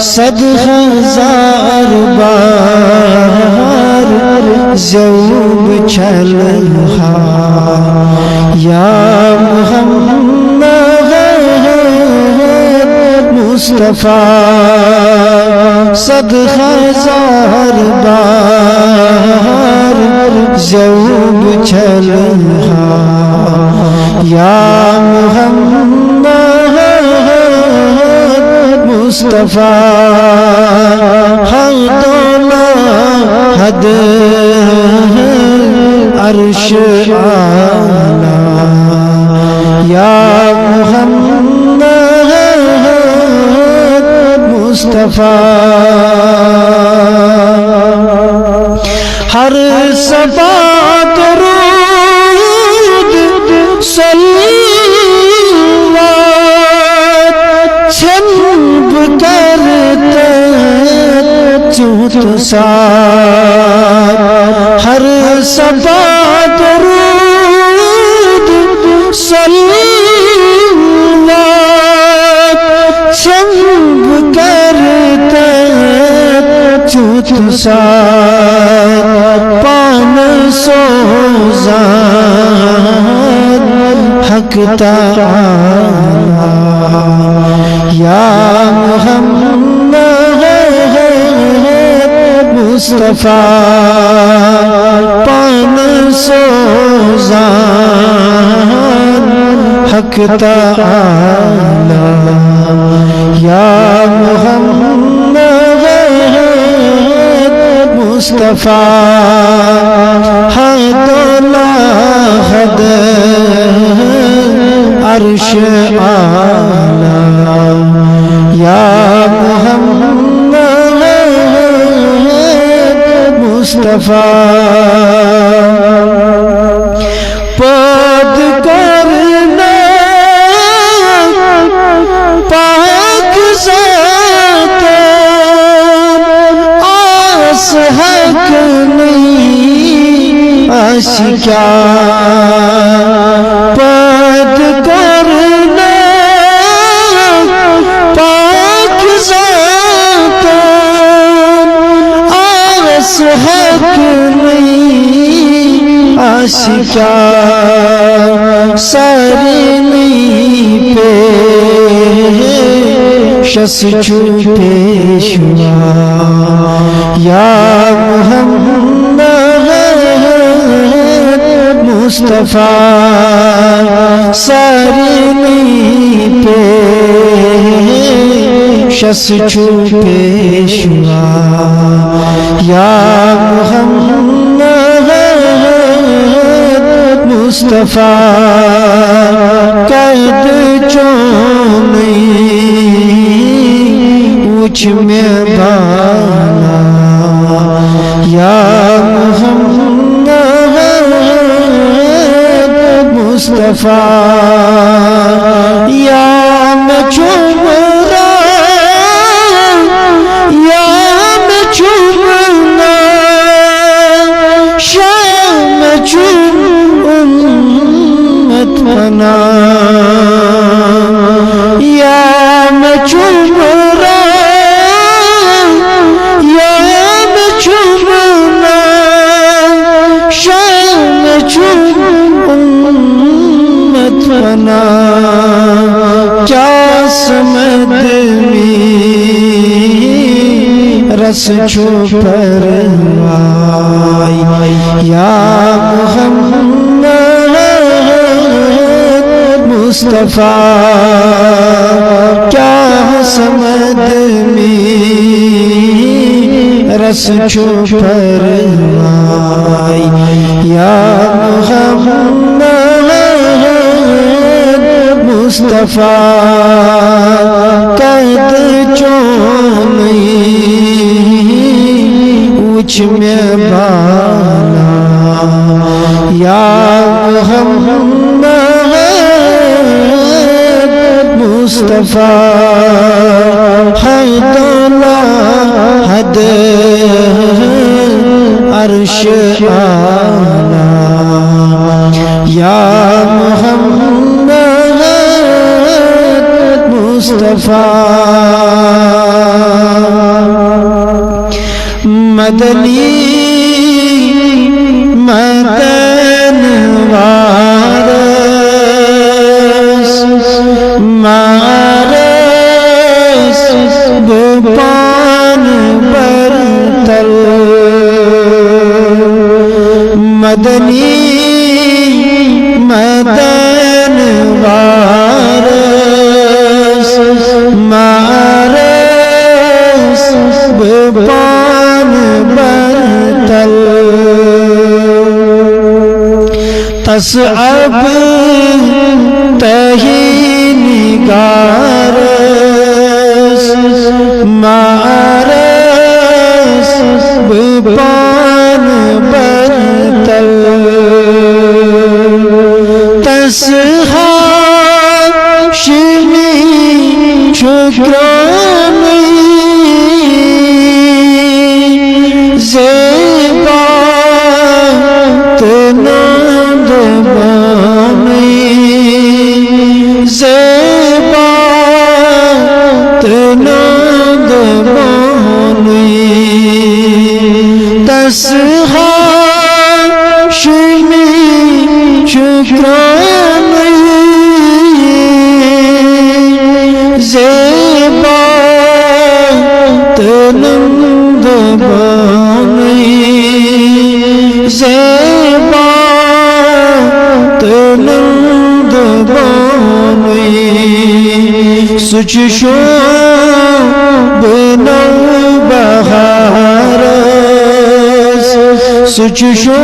صد ہزار بار زیوب چلہا یا محمد مصطفیٰ صد ہزار بار زیوب چلہا یا محمد مصطفیٰ حد حد عرش اعلیٰ یا محمد مصطفیٰ ہر صبا درود صلوات چھنب کرتے چوت سار ہر صبا درود صلوات چھنب کرتے چوت سار پان سوزان حق تعالی یا محمد مصطفیٰ پان سوزان حق تعالی یا محمد مصطفیٰ حد حد عرش اعلیٰ یا محمد مصطفیٰ پاد کرنا پاک ذات آس حق نہیں آشکار پاد کرنا پاک ذات آس حق نہیں آشکار ساری نہیں پیشس چھوٹے شما یا محمد مصطفیٰ ساری نہیں پیشس چھوٹے شما یا محمد مصطفیٰ قید چونی اوچ میں بالا یا محمد مصطفیٰ یا میں چومرا یا میں چومنا شام چوم امت بنا یا میں چومرا یا میں چومنا شام چوم امت بنا کیا سمد میں رس چھپ روائی یا محمد مصطفیٰ کیا سمد میں رس چھپ روائی یا محمد مصطفیٰ قید چونی اوچ میں بالا یا محمد مصطفیٰ حد حد عرش اعلیٰ یا محمد مصطفیٰ مدنی مدن وارث مارس بپان برتل مدنی مدن وارث مارس بپان برتل تصعب تہی نگارس مارس بپان برتل تسحاشمی شکرامی زیبا تنند بامی زیبا تنند بامی تسحاشمی شکرامی زیبا تنند بامی زیبا تنند بامی سچ شو بنو بہارس سچ شو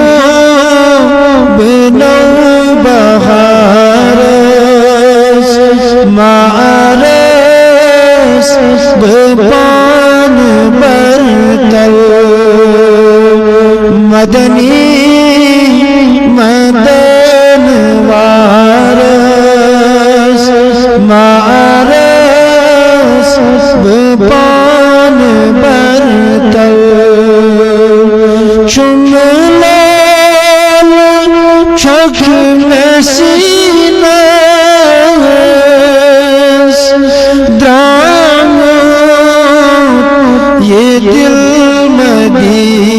بنو بہارس مارس بپان برتل مدنی مدن وارث مارس بپان برتل چملال چھک مسینس درام یہ دل مدینہ